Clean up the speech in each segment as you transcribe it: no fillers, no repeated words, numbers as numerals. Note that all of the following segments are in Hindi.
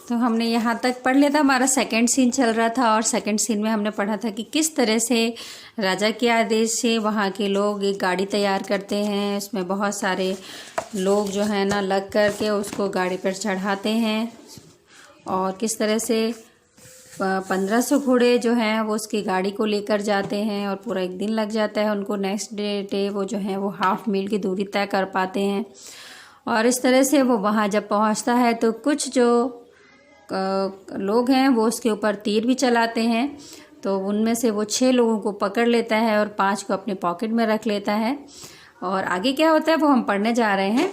तो हमने यहाँ तक पढ़ लिया था, हमारा सेकंड सीन चल रहा था और सेकंड सीन में हमने पढ़ा था कि किस तरह से राजा के आदेश से वहाँ के लोग एक गाड़ी तैयार करते हैं, उसमें बहुत सारे लोग जो है ना लग कर के उसको गाड़ी पर चढ़ाते हैं और किस तरह से 1500 घोड़े जो हैं वो उसकी गाड़ी को लेकर जाते हैं और पूरा एक दिन लग जाता है उनको। नेक्स्ट डे वो जो है वो हाफ मील की दूरी तय कर पाते हैं और इस तरह से वो वहाँ जब पहुँचता है तो कुछ जो लोग हैं वो उसके ऊपर तीर भी चलाते हैं, तो उनमें से वो 6 लोगों को पकड़ लेता है और 5 को अपने पॉकेट में रख लेता है। और आगे क्या होता है वो हम पढ़ने जा रहे हैं।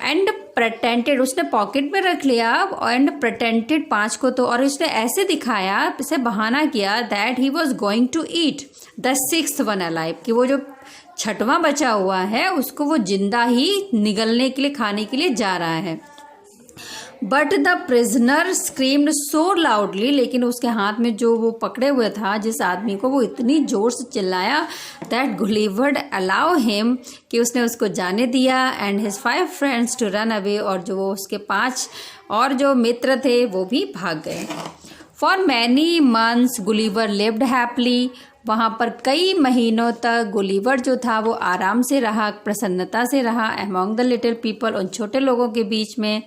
एंड प्रटेंटेड, उसने पॉकेट में रख लिया एंड प्रटेंटेड 5 को तो, और उसने ऐसे दिखाया, इसे बहाना किया that he was going to eat the 6th one alive, कि वो जो 6वां बचा हुआ है उसको वो जिंदा ही निगलने के लिए, खाने के लिए जा रहा है। But the prisoner screamed so loudly, लेकिन उसके हाथ में जो वो पकड़े हुए था जिस आदमी को, वो इतनी जोर से चिल्लाया दैट गुलिवर अलाउ हिम, कि उसने उसको जाने दिया and his 5 friends to run away, और जो वो उसके 5 और जो मित्र थे वो भी भाग गए। For many months Gulliver lived happily, वहाँ पर कई महीनों तक गुलिवर जो था वो आराम से रहा, प्रसन्नता से रहा। अमॉन्ग द लिटिल पीपल, उन छोटे लोगों के बीच में।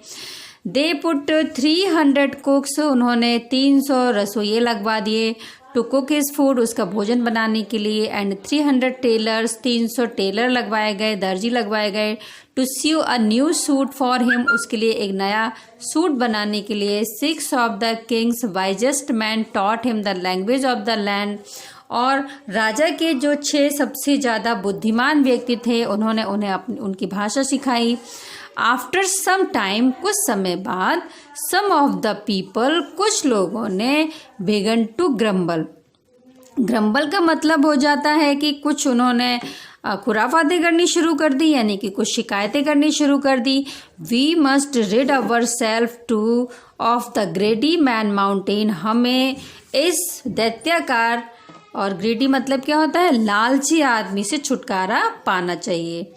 दे पुट 300 कुक्स, उन्होंने 300 रसोइये लगवा दिए। टू कुक हिज फूड, उसका भोजन बनाने के लिए। एंड 300 टेलर्स, 300 टेलर लगवाए गए, दर्जी लगवाए गए। To sew a new suit for him, उसके लिए एक नया सूट बनाने के लिए। 6 of the king's wisest man taught him the language of the land, और राजा के जो 6 सबसे ज़्यादा बुद्धिमान व्यक्ति थे उन्होंने उन्हें उनकी भाषा सिखाई। आफ्टर सम टाइम, कुछ समय बाद, सम ऑफ द पीपल, कुछ लोगों ने बिगन टू ग्रम्बल। ग्रम्बल का मतलब हो जाता है कि कुछ उन्होंने खुराफातें करनी शुरू कर दी, यानी कि कुछ शिकायतें करनी शुरू कर दी। We must rid our self to of the greedy man mountain, हमें इस दैत्याकार, और ग्रेडी मतलब क्या होता है, लालची आदमी से छुटकारा पाना चाहिए।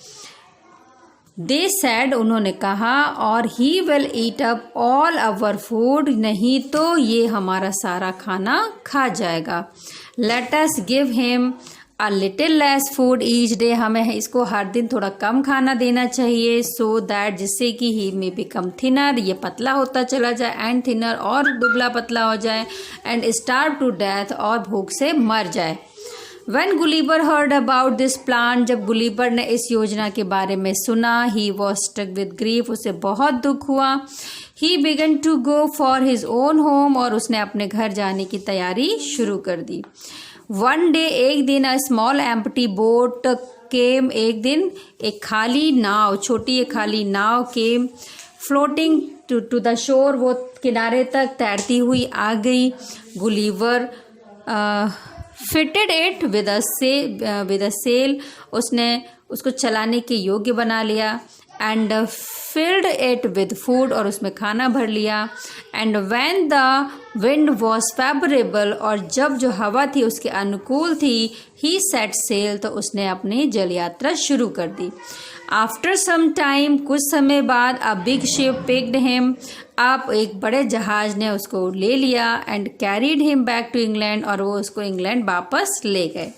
दे सैड, उन्होंने कहा, और he will eat up all our food, नहीं तो ये हमारा सारा खाना खा जाएगा। Let us give him a little less food each day, हमें इसको हर दिन थोड़ा कम खाना देना चाहिए। सो दैट, जिससे कि ही मे बिकम थिनर, ये पतला होता चला जाए, एंड थिनर, और दुबला पतला हो जाए, एंड स्टार्व टू डेथ, और भूख से मर जाए। When Gulliver heard about this plan, जब गुलिवर ने इस योजना के बारे में सुना, he was struck with grief, उसे बहुत दुख हुआ। He began to go for his own home, और उसने अपने घर जाने की तैयारी शुरू कर दी। One day, एक दिन, a small empty boat came, एक दिन एक खाली नाव, छोटी एक खाली नाव came floating to the shore, वो किनारे तक तैरती हुई आ गई। Gulliver fitted it with a sail, उसने उसको चलाने के योग्य बना लिया। And filled it with food, और उसमें खाना भर लिया। And when the wind was favourable, और जब जो हवा थी उसके अनुकूल थी, ही सेट सेल, तो उसने अपनी जल यात्रा शुरू कर दी। आफ्टर सम टाइम, कुछ समय बाद, a big ship picked him up, एक बड़े जहाज ने उसको ले लिया। And carried him back to England, और वो उसको इंग्लैंड वापस ले गए।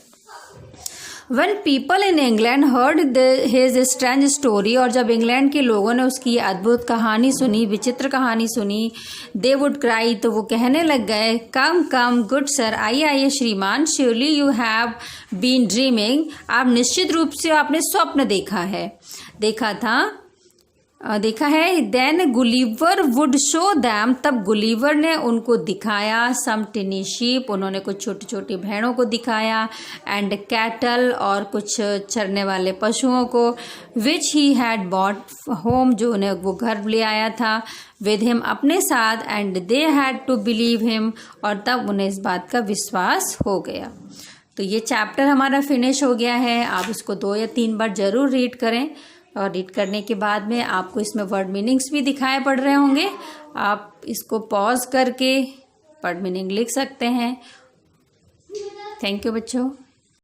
When people in England heard his strange story, और जब इंग्लैंड के लोगों ने उसकी अद्भुत कहानी सुनी, विचित्र कहानी सुनी, they would cry, तो वो कहने लग गए, come come good sir, आइए आइए श्रीमान, surely you have been dreaming, आप निश्चित रूप से आपने स्वप्न देखा है। Then Gulliver would show them, तब गुलिवर ने उनको दिखाया। सम टिनी शीप, उन्होंने कुछ छोटी छोटी भेड़ों को दिखाया। एंड कैटल, और कुछ चरने वाले पशुओं को। विच ही हैड बॉट होम, जो उन्हें वो घर ले आया था। विद हिम, अपने साथ। And they had to believe him, और तब उन्हें इस बात का विश्वास हो गया। तो ये चैप्टर हमारा फिनिश हो गया है। आप इसको 2 या 3 बार ज़रूर रीड करें, और रीड करने के बाद में आपको इसमें वर्ड मीनिंग्स भी दिखाई पड़ रहे होंगे। आप इसको पॉज करके वर्ड मीनिंग लिख सकते हैं। थैंक यू बच्चों।